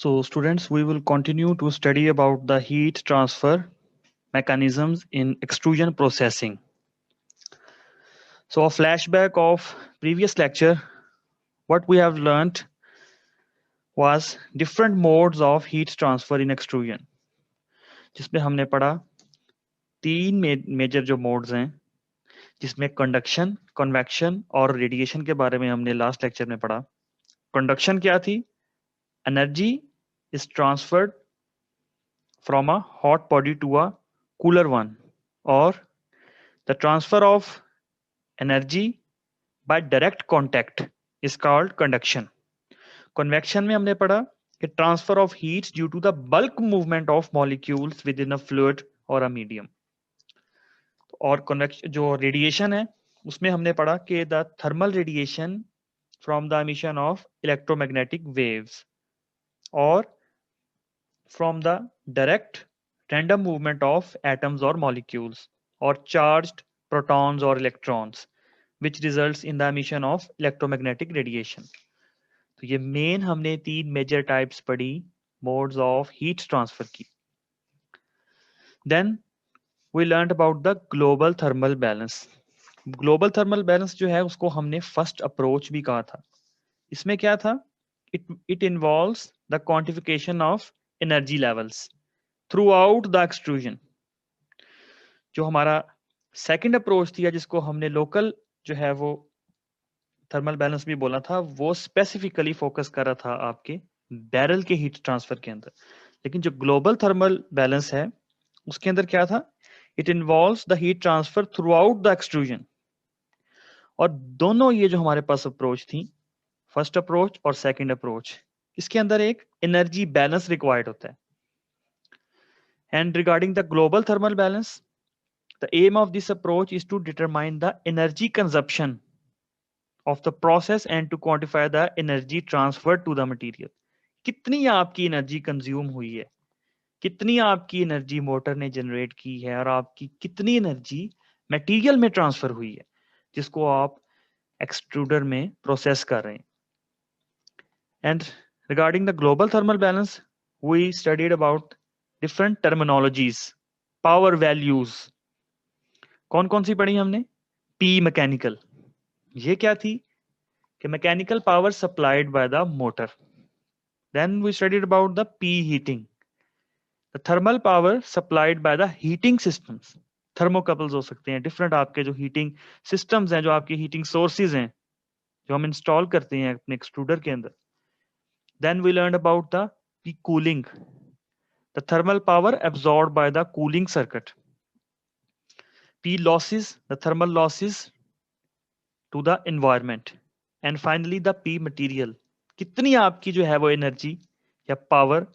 So students, we will continue to study about the heat transfer mechanisms in extrusion processing. So a flashback of previous lecture, what we have learned was different modes of heat transfer in extrusion, जिसमें हमने पढ़ा तीन major जो modes हैं, जिसमें conduction, convection और radiation के बारे में हमने लास्ट लेक्चर में पढ़ा। कंडक्शन क्या थी? Energy is transferred from a hot body to a cooler one, or the transfer of energy by direct contact is called conduction. Convection में हमने पढ़ा कि transfer of heat due to the bulk movement of molecules within a fluid or a medium. और convection जो radiation है उसमें हमने पढ़ा कि the thermal radiation from the emission of electromagnetic waves or from the direct random movement of atoms or molecules or charged protons or electrons, which results in the emission of electromagnetic radiation. तो ये main हमने तीन major types पढ़ी modes of heat transfer की. Then we learn about the global thermal balance. Global thermal balance जो है उसको हमने फर्स्ट अप्रोच भी कहा था. इसमें क्या था? It involves the quantification of energy levels through out the extrusion. जो हमारा सेकंड अप्रोच थी, जिसको हमने लोकल जो है वो थर्मल बैलेंस भी बोला था, वो स्पेसिफिकली फोकस कर रहा था आपके बैरल के हीट ट्रांसफर के अंदर. लेकिन जो ग्लोबल थर्मल बैलेंस है उसके अंदर क्या था? It involves the heat transfer through out the extrusion. और दोनों ये जो हमारे पास अप्रोच थी, फर्स्ट अप्रोच और सेकंड अप्रोच, इसके अंदर एक एनर्जी बैलेंस रिक्वायर्ड होता है. And regarding the global thermal balance, the aim of this approach is to determine the energy consumption of the process and to quantify the energy transferred to the material. कितनी आपकी energy consume हुई है, कितनी आपकी energy motor ने generate की है और आपकी कितनी एनर्जी मटेरियल में ट्रांसफर हुई है जिसको आप एक्सट्रूडर में प्रोसेस कर रहे हैं. And regarding the global thermal balance we studied about different terminologies, power values. कौन कौन सी पढ़ी हमने? पी मैकेनिकल, ये क्या थी कि mechanical power supplied by the motor. Then we studied about the P heating, the thermal power supplied by the heating systems. Thermocouples हो सकते हैं, डिफरेंट आपके जो हीटिंग सिस्टम्स हैं, जो आपके हीटिंग सोर्सेज हैं, जो हम इंस्टॉल करते हैं अपने एक्सट्रूडर के अंदर. Then we learn about the P cooling, the thermal power absorb by the cooling circuit. P losses, the thermal losses to the environment. And finally the P material, कितनी आपकी जो है वो एनर्जी या पावर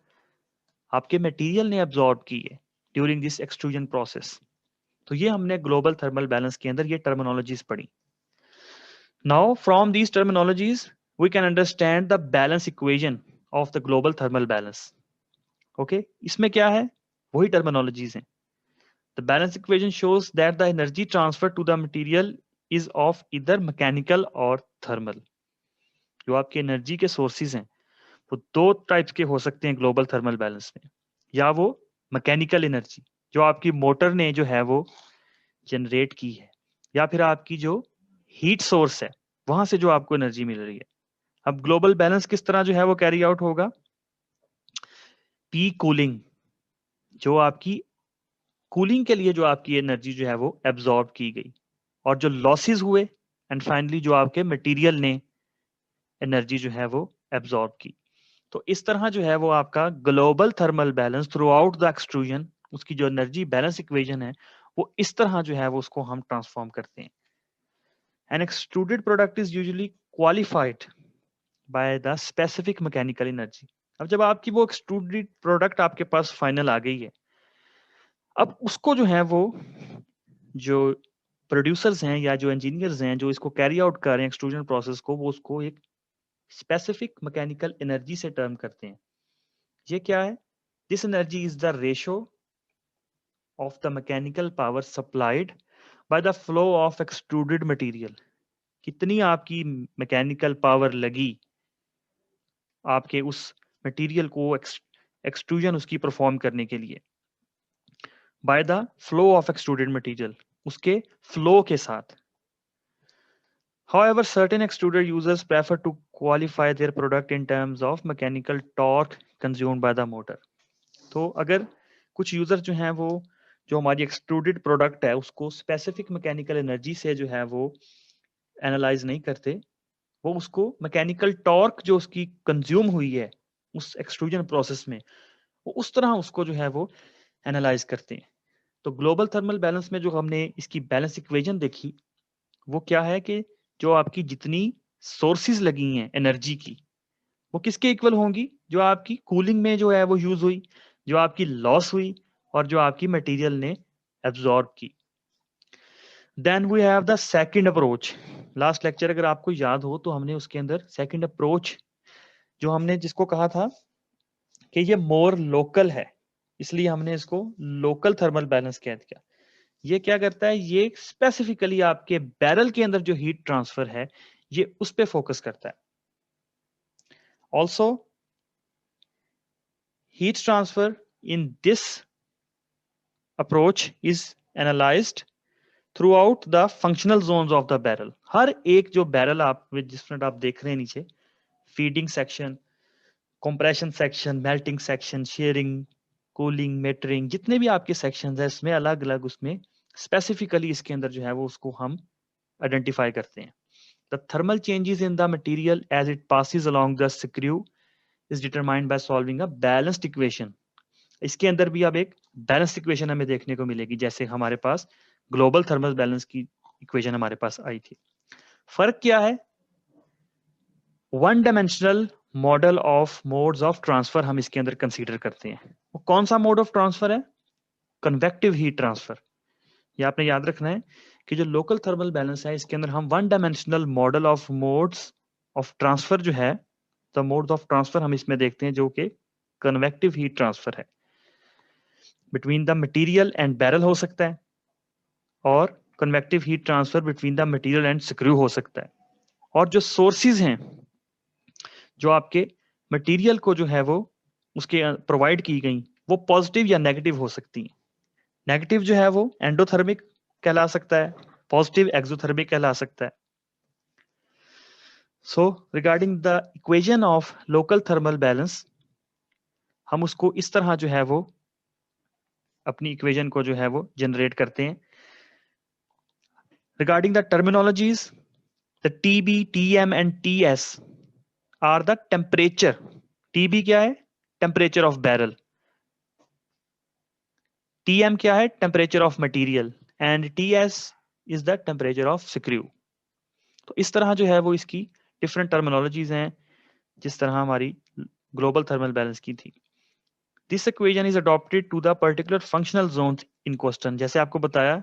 आपके material ने absorb की है ड्यूरिंग दिस एक्सट्रूजन प्रोसेस. तो ये हमने ग्लोबल थर्मल बैलेंस के अंदर ये टर्मिनोलॉजीज पढ़ी. Now from these terminologies we can understand the balance equation of the global thermal balance. Okay, इसमें क्या है? वही टर्मिनोलॉजीज हैं. The balance equation shows that the energy transfer to the material is of इधर mechanical और thermal. जो आपके energy के सोर्सेज हैं वो दो टाइप्स के हो सकते हैं ग्लोबल थर्मल बैलेंस में. या वो मैकेनिकल एनर्जी जो आपकी मोटर ने जो है वो जनरेट की है, या फिर आपकी जो हीट सोर्स है वहां से जो आपको एनर्जी मिल रही है. अब ग्लोबल बैलेंस किस तरह जो है वो कैरी आउट होगा? पी कूलिंग, जो आपकी कूलिंग के लिए जो आपकी एनर्जी जो है वो एब्जॉर्ब की गई और जो लॉसेस हुए, एंड फाइनली जो आपके मटेरियल ने एनर्जी जो है वो एब्जॉर्ब की. तो इस तरह जो है वो आपका global thermal balance through out the extrusion, उसकी जो एनर्जी बैलेंस इक्वेशन है वो इस तरह जो है वो उसको हम ट्रांसफॉर्म करते हैं. An extruded product is usually qualified by the specific mechanical energy. अब जब आपकी वो एक्सट्रूडेड प्रोडक्ट आपके पास फाइनल आ गई है, अब उसको जो है वो जो प्रोड्यूसर्स हैं या जो इंजीनियर्स हैं जो इसको कैरी आउट कर रहे हैं एक्सट्रूजन प्रोसेस को, वो उसको एक स्पेसिफिक मैकेनिकल एनर्जी से टर्म करते हैं. ये क्या है? This energy is the ratio of the mechanical power supplied by the flow of extruded material. कितनी आपकी मैकेनिकल पावर लगी आपके उस मटेरियल को एक्सट्रूजन उसकी परफॉर्म करने के लिए by the flow of extruded material, उसके फ्लो के साथ. However, certain extruder users prefer to qualify their product in terms of mechanical torque consumed by the motor. तो अगर कुछ यूजर जो हैं वो जो हमारी एक्सट्रूडेड प्रोडक्ट है उसको स्पेसिफिक मैकेनिकल एनर्जी से जो है वो एनालाइज नहीं करते, वो उसको मैकेनिकल टॉर्क जो उसकी कंज्यूम हुई है उस एक्सट्रूजन प्रोसेस में, वो उस तरह उसको जो है वो एनालाइज करते हैं. तो ग्लोबल थर्मल बैलेंस में जो हमने इसकी बैलेंस इक्वेशन देखी वो क्या है कि जो आपकी जितनी सोर्सेज लगी हैं एनर्जी की वो किसके इक्वल होंगी, जो आपकी कूलिंग में जो है वो यूज हुई, जो आपकी लॉस हुई और जो आपकी मटेरियल ने एब्जॉर्ब की. Then we have the second approach. Last lecture अगर आपको याद हो तो हमने उसके अंदर सेकंड अप्रोच जो हमने जिसको कहा था कि ये मोर लोकल है, इसलिए हमने इसको लोकल थर्मल बैलेंस कह दिया. ये क्या करता है, ये स्पेसिफिकली आपके बैरल के अंदर जो हीट ट्रांसफर है ये उस पे फोकस करता है. Also heat transfer in this approach is analysed throughout the functional zones of the barrel. हर एक जो बैरल आप जिस मिनट आप देख रहे हैं नीचे, feeding section, compression section, melting section, sharing, cooling, metering, जितने भी आपके सेक्शंस हैं इसमें अलग अलग उसमें स्पेसिफिकली इसके अंदर जो है वो उसको हम आइडेंटिफाई करते हैं. The thermal changes in the material as it passes along the screw is determined by solving a balanced equation. इसके अंदर भी अब एक बैलेंस्ड इक्वेशन हमें देखने को मिलेगी, जैसे हमारे पास ग्लोबल थर्मल बैलेंस की इक्वेशन हमारे पास आई थी. फर्क क्या है, one dimensional model of modes of transfer हम इसके अंदर कंसीडर करते हैं. वो कौन सा मोड ऑफ ट्रांसफर है, कन्वेक्टिव हीट ट्रांसफर. ये आपने याद रखना है कि जो लोकल थर्मल बैलेंस है इसके अंदर हम one dimensional model of modes of transfer जो है, द मोड्स ऑफ ट्रांसफर हम इसमें देखते हैं जो कि कन्वेक्टिव हीट ट्रांसफर है. Between the material and barrel हो सकता है और convective heat transfer between the material and screw हो सकता है. और जो सोर्सेज हैं जो आपके मटेरियल को जो है वो उसके प्रोवाइड की गई वो पॉजिटिव या नेगेटिव हो सकती हैं. नेगेटिव जो है वो एंडोथर्मिक कहला सकता है, पॉजिटिव एक्सोथर्मिक कहला सकता है. So regarding the equation of local thermal balance हम उसको इस तरह जो है वो अपनी इक्वेशन को जो है वो जनरेट करते हैं. Regarding the terminologies, the TB, TM and TS are the temperature. TB क्या है, टेम्परेचर ऑफ बैरल. TM क्या है, temperature of material. And TS is the temperature of screw. तो इस तरह जो है वो इसकी डिफरेंट टर्मिनोलॉजीज हैं जिस तरह हमारी ग्लोबल थर्मल बैलेंस की थी. This equation is adopted to the particular functional zone in question. जैसे आपको बताया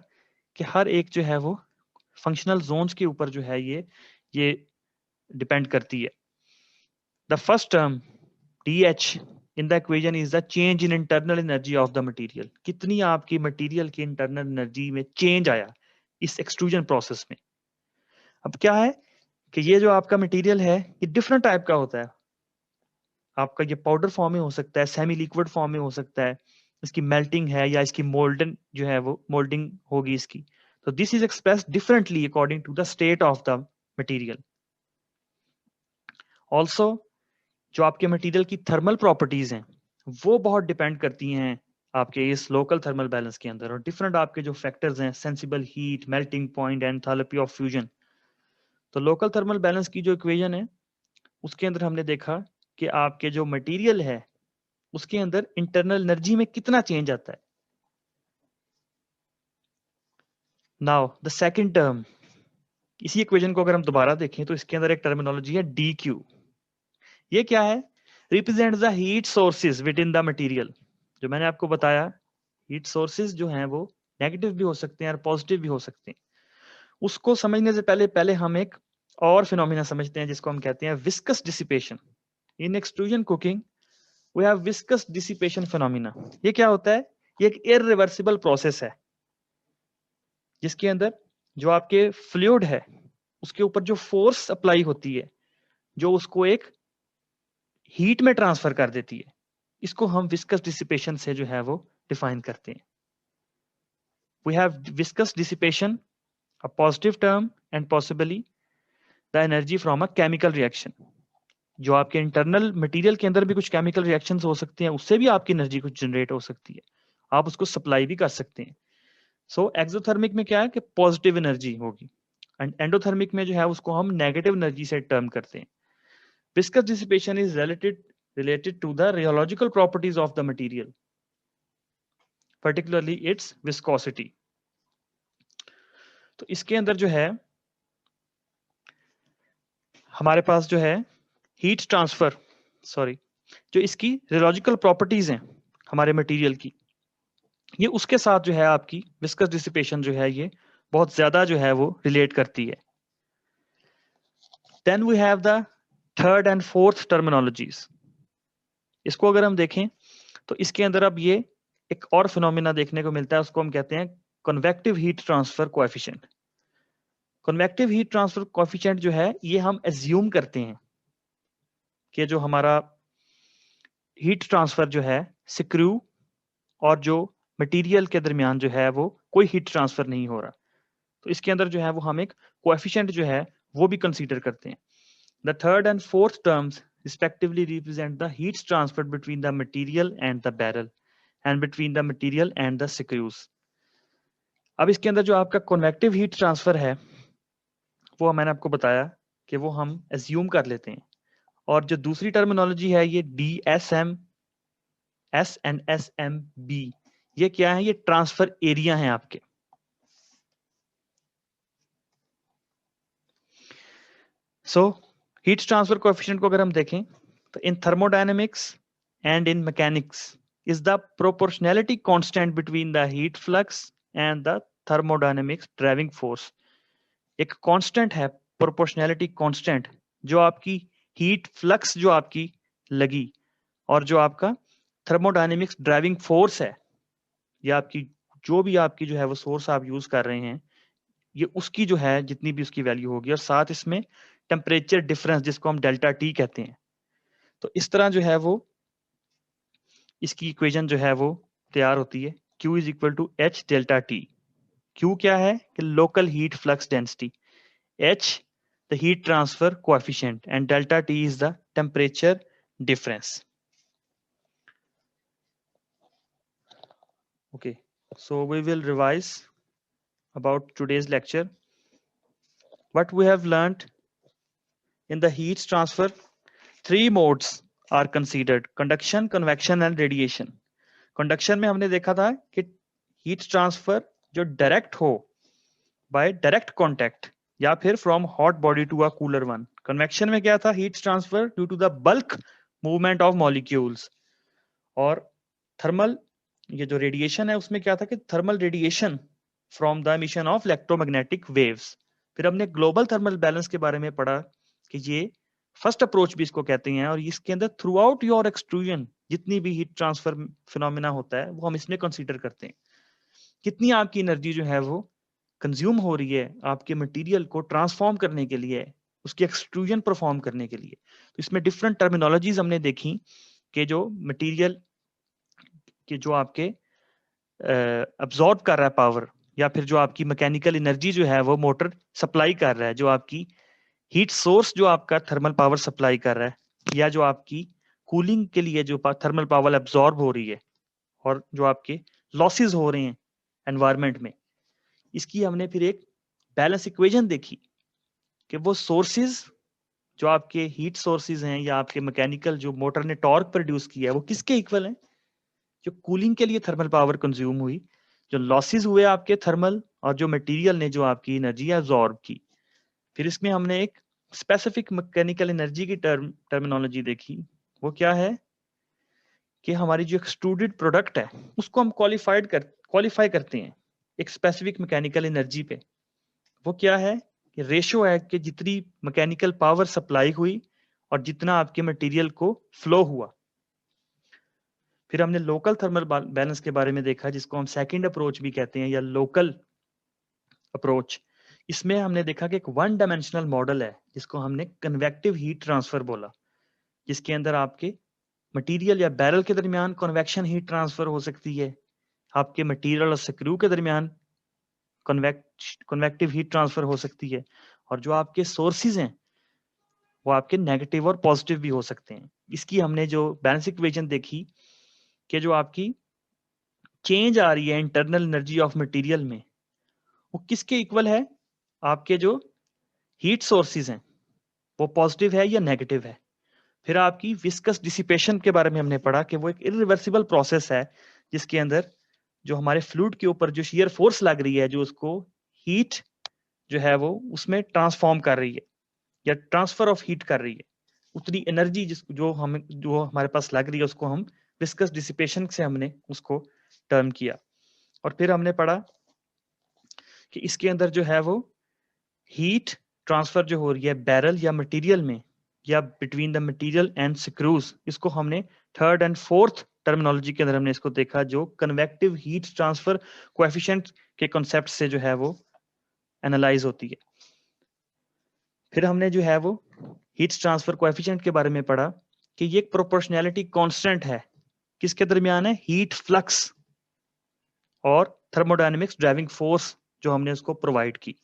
कि हर एक जो है वो फंक्शनल जोन्स के ऊपर जो है ये डिपेंड करती है. The first term DH in the equation is the change in internal energy of the material. कितनी आपकी मटेरियल की इंटरनल एनर्जी में चेंज आया इस एक्सट्रूजन प्रोसेस में. अब क्या है कि ये जो आपका मटेरियल है ये डिफरेंट टाइप का होता है. आपका ये पाउडर फॉर्म में हो सकता है, सेमी लिक्विड फॉर्म में हो सकता है, इसकी मेल्टिंग है या इसकी मोल्डन जो है वो मोल्डिंग होगी इसकी. तो this is expressed differently according to the state of the material. Also जो आपके मटेरियल की थर्मल प्रॉपर्टीज हैं वो बहुत डिपेंड करती हैं आपके इस लोकल थर्मल बैलेंस के अंदर. और डिफरेंट आपके जो फैक्टर्स हैं, sensible heat, melting point, enthalpy of fusion. तो लोकल थर्मल बैलेंस की जो इक्वेशन है उसके अंदर हमने देखा कि आपके जो मटेरियल है उसके अंदर इंटरनल एनर्जी में कितना चेंज आता है. नाउ द सेकंड टर्म, इसी इक्वेशन को अगर हम दोबारा देखें तो इसके अंदर एक टर्मिनोलॉजी है DQ. ये क्या है, represent the heat sources with in the material. जो मैंने आपको बताया हीट सोर्सेज जो हैं वो नेगेटिव भी हो सकते हैं और पॉजिटिव भी हो सकते हैं. उसको समझने से पहले पहले हम एक और फिनोमिना समझते हैं जिसको हम कहते हैं viscous dissipation. In extrusion cooking we have viscous dissipation phenomena. ये क्या होता है, ये एक इररिवर्सिबल प्रोसेस है जिसके अंदर जो आपके फ्लूइड है उसके ऊपर जो फोर्स अप्लाई होती है जो उसको एक हीट में ट्रांसफर कर देती है, इसको हम विस्कस डिसिपेशन से जो है वो डिफाइन करते हैं। We have viscous dissipation, a positive term, and possibly the energy from a chemical reaction. जो आपके इंटरनल मटेरियल के अंदर भी कुछ केमिकल रिएक्शंस हो सकते हैं, उससे भी आपकी एनर्जी कुछ जनरेट हो सकती है, आप उसको सप्लाई भी कर सकते हैं। सो एक्सोथर्मिक में क्या है कि पॉजिटिव एनर्जी होगी, एंड एंडोथर्मिक में जो है उसको हम नेगेटिव एनर्जी से टर्म करते हैं। Viscous dissipation is related to the rheological properties of the material, particularly its viscosity. तो इसके अंदर जो है हमारे पास जो है हीट ट्रांसफर, सॉरी, जो इसकी रियोलॉजिकल प्रॉपर्टीज हैं हमारे मटेरियल की, ये उसके साथ जो है आपकी विस्कस डिसिपेशन जो है ये बहुत ज्यादा जो है वो रिलेट करती है। Then we have the third and fourth terminologies. इसको अगर हम देखें तो इसके अंदर अब ये एक और फिनोमिना देखने को मिलता है, उसको हम कहते हैं convective heat transfer coefficient. Convective heat transfer coefficient जो है ये हम एज्यूम करते हैं कि जो हमारा हीट ट्रांसफर जो है स्क्रू और जो मटेरियल के दरमियान जो है वो कोई हीट ट्रांसफर नहीं हो रहा, तो इसके अंदर जो है वो हम एक कोएफिशिएंट जो है वो भी कंसीडर करते हैं। The third and fourth terms respectively represent the heats transfer between the material and the barrel and between the material and the screws. अब इसके अंदर जो आपका कन्वेक्टिव हीट ट्रांसफर है वो मैंने आपको बताया कि वो हम एज्यूम कर लेते हैं, और जो दूसरी टर्मिनोलॉजी है ये DSM, S and SMB, ये क्या है, ये ट्रांसफर एरिया है आपके। सो हीट ट्रांसफर कोएफिशिएंट को अगर हम देखें तो in thermodynamics and in mechanics is the proportionality constant between the heat flux and the thermodynamics driving force. एक कांस्टेंट है प्रोपोर्शनैलिटी कांस्टेंट, जो आपकी हीट फ्लक्स जो आपकी लगी और जो आपका थर्मोडायनेमिक्स ड्राइविंग फोर्स है, या आपकी जो भी आपकी जो है वो सोर्स आप यूज कर रहे हैं, ये उसकी जो है जितनी भी उसकी वैल्यू होगी, और साथ इसमें टेम्परेचर डिफरेंस जिसको हम डेल्टा टी कहते हैं। तो इस तरह जो है वो इसकी इक्वेशन जो है वो तैयार होती है, Q is equal to H delta T. Q क्या है कि local heat flux density, H the heat transfer coefficient, and delta T is the temperature difference. Okay, so we will revise about today's lecture. What we have learned in the heat transfer, three modes are considered: conduction, convection and radiation. Conduction में हमने देखा था कि heat transfer जो direct हो by direct contact या फिर from hot body to a cooler one. Convection में क्या था, heat transfer due to the bulk movement of molecules. और थर्मल ये जो रेडिएशन है उसमें क्या था कि thermal radiation from the emission of electromagnetic waves. फिर हमने ग्लोबल थर्मल बैलेंस के बारे में पढ़ा कि ये फर्स्ट अप्रोच भी इसको कहते हैं, और इसके अंदर थ्रू आउट योर एक्सट्रूजन जितनी भी हीट ट्रांसफर फिनोमिना होता है वो हम इसमें कंसीडर करते हैं। कितनी आपकी एनर्जी जो है वो कंज्यूम हो रही है आपके मटेरियल को ट्रांसफॉर्म करने के लिए, उसकी एक्सट्रूजन परफॉर्म करने के लिए। तो इसमें डिफरेंट टर्मिनोलॉजीज हमने देखी कि जो मटेरियल कि जो आपके अब्सॉर्ब कर रहा है पावर, या फिर जो आपकी मैकेनिकल एनर्जी जो है वो मोटर सप्लाई कर रहा है, जो आपकी हीट सोर्स जो आपका थर्मल पावर सप्लाई कर रहा है, या जो आपकी कूलिंग के लिए जो थर्मल पावर एब्सॉर्ब हो रही है, और जो आपके लॉसेस हो रहे हैं एनवायरनमेंट में, इसकी हमने फिर एक बैलेंस इक्वेशन देखी कि वो सोर्सेज जो आपके हीट सोर्सेज हैं या आपके मैकेनिकल जो मोटर ने टॉर्क प्रोड्यूस किया है वो किसके इक्वल है, जो कूलिंग के लिए थर्मल पावर कंज्यूम हुई, जो लॉसेस हुए आपके थर्मल, और जो मटेरियल ने जो आपकी एनर्जी एब्जॉर्ब की। फिर इसमें हमने एक स्पेसिफिक मैकेनिकल एनर्जी की टर्मिनोलॉजी देखी, वो क्या है कि हमारी जो एक्सट्रूडेड प्रोडक्ट है उसको हम क्वालिफाई करते हैं एक स्पेसिफिक मैकेनिकल एनर्जी पे। वो क्या है कि रेशो है कि जितनी मैकेनिकल पावर सप्लाई हुई और जितना आपके मटेरियल को फ्लो हुआ। फिर हमने लोकल थर्मल बैलेंस के बारे में देखा, जिसको हम सेकंड अप्रोच भी कहते हैं या लोकल अप्रोच। इसमें हमने देखा कि एक वन डायमेंशनल मॉडल है जिसको हमने कन्वेक्टिव हीट ट्रांसफर बोला, जिसके अंदर आपके मटेरियल या बैरल के दरमियान कन्वेक्शन हीट ट्रांसफर हो सकती है, आपके मटेरियल और स्क्रू के दरमियान कन्वेक्टिव हीट ट्रांसफर हो सकती है, और जो आपके सोर्सेज हैं वो आपके नेगेटिव और पॉजिटिव भी हो सकते हैं। इसकी हमने जो बैलेंस इक्वेशन देखी कि जो आपकी चेंज आ रही है इंटरनल एनर्जी ऑफ मटेरियल में, वो किसके इक्वल है, आपके जो हीट सोर्सेज हैं वो पॉजिटिव है या नेगेटिव है। फिर आपकी विस्कस डिसिपेशन के बारे में हमने पढ़ा कि वो एक इरिवर्सिबल प्रोसेस है जिसके अंदर जो हमारे फ्लूइड के ऊपर जो शियर फोर्स लग रही है, जो उसको हीट जो है वो उसमें ट्रांसफॉर्म कर रही है या ट्रांसफर ऑफ हीट कर रही है, उतनी एनर्जी जो हमारे पास लग रही है उसको हम विस्कस डिसिपेशन से हमने उसको टर्म किया। और फिर हमने पढ़ा कि इसके अंदर जो है वो हीट ट्रांसफर जो हो रही है बैरल या मटेरियल में या between the material and screws, इसको हमने थर्ड एंड फोर्थ टर्मिनोलॉजी के अंदर हमने इसको देखा, जो कन्वेक्टिव हीट ट्रांसफर कोएफिशिएंट के कॉन्सेप्ट से जो है वो एनालाइज होती है। फिर हमने जो है वो हीट ट्रांसफर कोएफिशिएंट के बारे में पढ़ा कि ये एक प्रोपोर्शनैलिटी कांस्टेंट है, किसके दरमियान है, हीट फ्लक्स और थर्मोडायनेमिक्स ड्राइविंग फोर्स जो हमने उसको प्रोवाइड की।